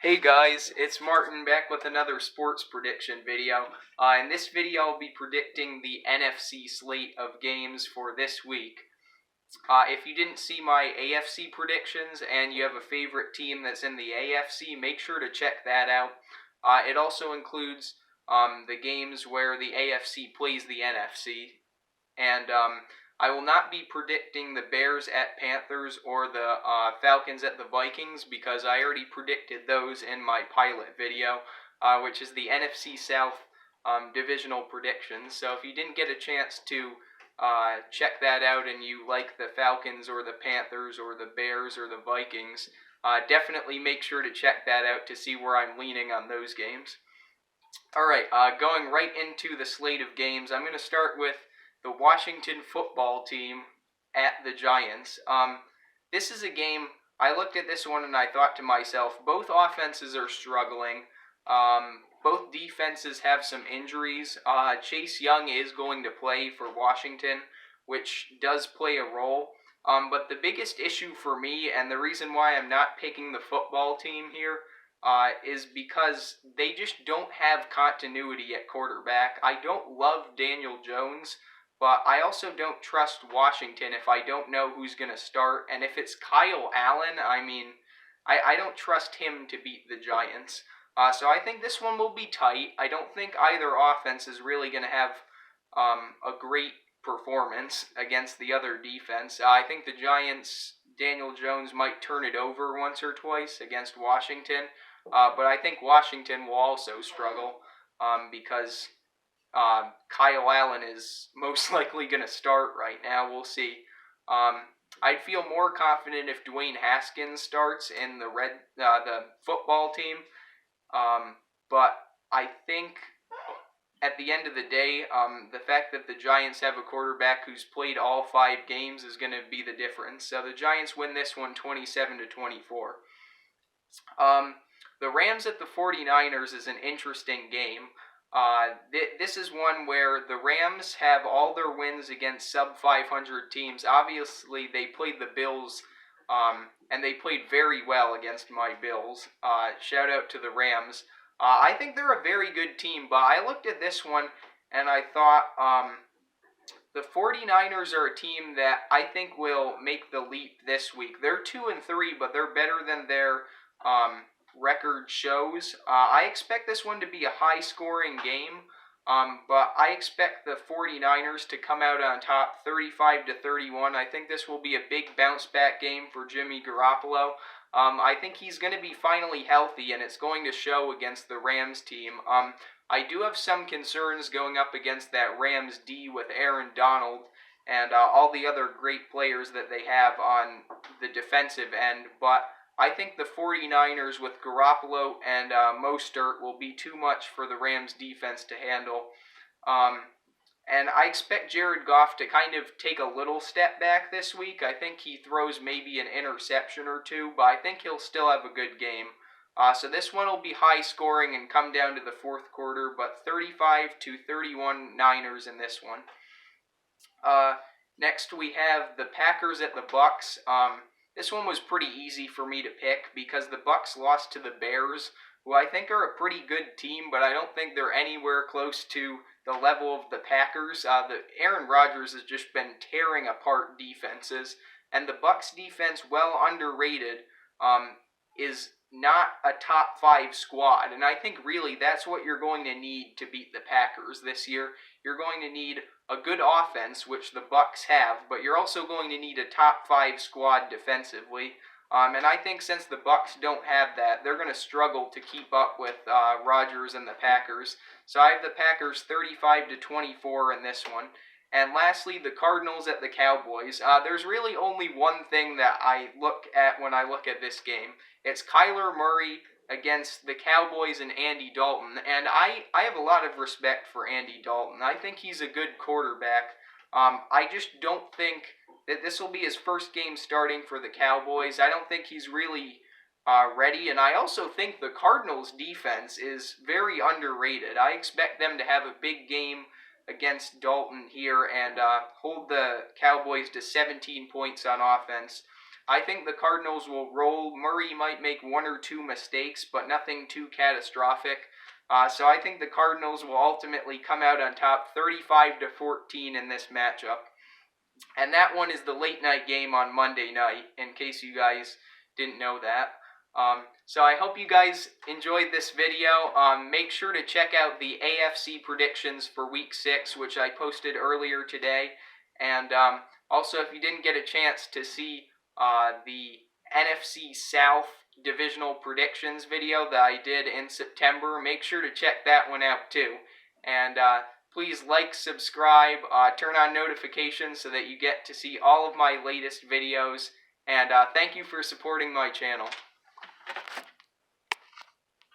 Hey guys, it's Martin back with another sports prediction video. In this video, I'll be predicting the NFC slate of games for this week. If you didn't see my AFC predictions and you have a favorite team that's in the AFC, make sure to check that out. It also includes the games where the AFC plays the NFC. And I will not be predicting the Bears at Panthers or the Falcons at the Vikings because I already predicted those in my pilot video, which is the NFC South divisional predictions. So if you didn't get a chance to check that out and you like the Falcons or the Panthers or the Bears or the Vikings, definitely make sure to check that out to see where I'm leaning on those games. Alright, going right into the slate of games, I'm going to start with the Washington football team at the Giants. This is a game, I looked at this one and I thought to myself, both offenses are struggling. Both defenses have some injuries. Chase Young is going to play for Washington, which does play a role. But the biggest issue for me, and the reason why I'm not picking the football team here, is because they just don't have continuity at quarterback. I don't love Daniel Jones, but I also don't trust Washington if I don't know who's going to start. And if it's Kyle Allen, I don't trust him to beat the Giants. So I think this one will be tight. I don't think either offense is really going to have a great performance against the other defense. I think the Giants, Daniel Jones might turn it over once or twice against Washington. But I think Washington will also struggle because Kyle Allen is most likely going to start right now. We'll see. I'd feel more confident if Dwayne Haskins starts in the football team. But I think at the end of the day, the fact that the Giants have a quarterback who's played all 5 games is going to be the difference. So the Giants win this one 27-24. The Rams at the 49ers is an interesting game. This is one where the Rams have all their wins against sub-500 teams. Obviously, they played the Bills, and they played very well against my Bills. Shout out to the Rams. I think they're a very good team, but I looked at this one, and I thought the 49ers are a team that I think will make the leap this week. They're 2-3, but they're better than their record shows. I expect this one to be a high-scoring game, but I expect the 49ers to come out on top 35-31. I think this will be a big bounce-back game for Jimmy Garoppolo. I think he's going to be finally healthy, and it's going to show against the Rams team. I do have some concerns going up against that Rams D with Aaron Donald and all the other great players that they have on the defensive end, but I think the 49ers with Garoppolo and Mostert will be too much for the Rams defense to handle. And I expect Jared Goff to kind of take a little step back this week. I think he throws maybe an interception or two, but I think he'll still have a good game. So this one will be high scoring and come down to the fourth quarter, but 35-31 Niners in this one. Next we have the Packers at the Bucks. This one was pretty easy for me to pick because the Bucks lost to the Bears, who I think are a pretty good team, but I don't think they're anywhere close to the level of the Packers. The Aaron Rodgers has just been tearing apart defenses, and the Bucks defense, well underrated, is not a top 5 squad, and I think really that's what you're going to need to beat the Packers this year. You're going to need a good offense, which the Bucks have, but you're also going to need a top 5 squad defensively. And I think since the Bucks don't have that, they're going to struggle to keep up with Rodgers and the Packers. So I have the Packers 35-24 in this one. And lastly, the Cardinals at the Cowboys. There's really only one thing that I look at when I look at this game. It's Kyler Murray against the Cowboys and Andy Dalton. And I have a lot of respect for Andy Dalton. I think he's a good quarterback. I just don't think that this will be his first game starting for the Cowboys. I don't think he's really ready. And I also think the Cardinals' defense is very underrated. I expect them to have a big game against Dalton here and hold the Cowboys to 17 points on offense. I think the Cardinals will roll. Murray might make one or two mistakes, but nothing too catastrophic. So I think the Cardinals will ultimately come out on top 35-14 in this matchup. And that one is the late night game on Monday night, in case you guys didn't know that. So I hope you guys enjoyed this video. Make sure to check out the AFC predictions for Week 6, which I posted earlier today. And also, if you didn't get a chance to see the NFC South divisional predictions video that I did in September, make sure to check that one out too. And please like, subscribe, turn on notifications so that you get to see all of my latest videos. And thank you for supporting my channel.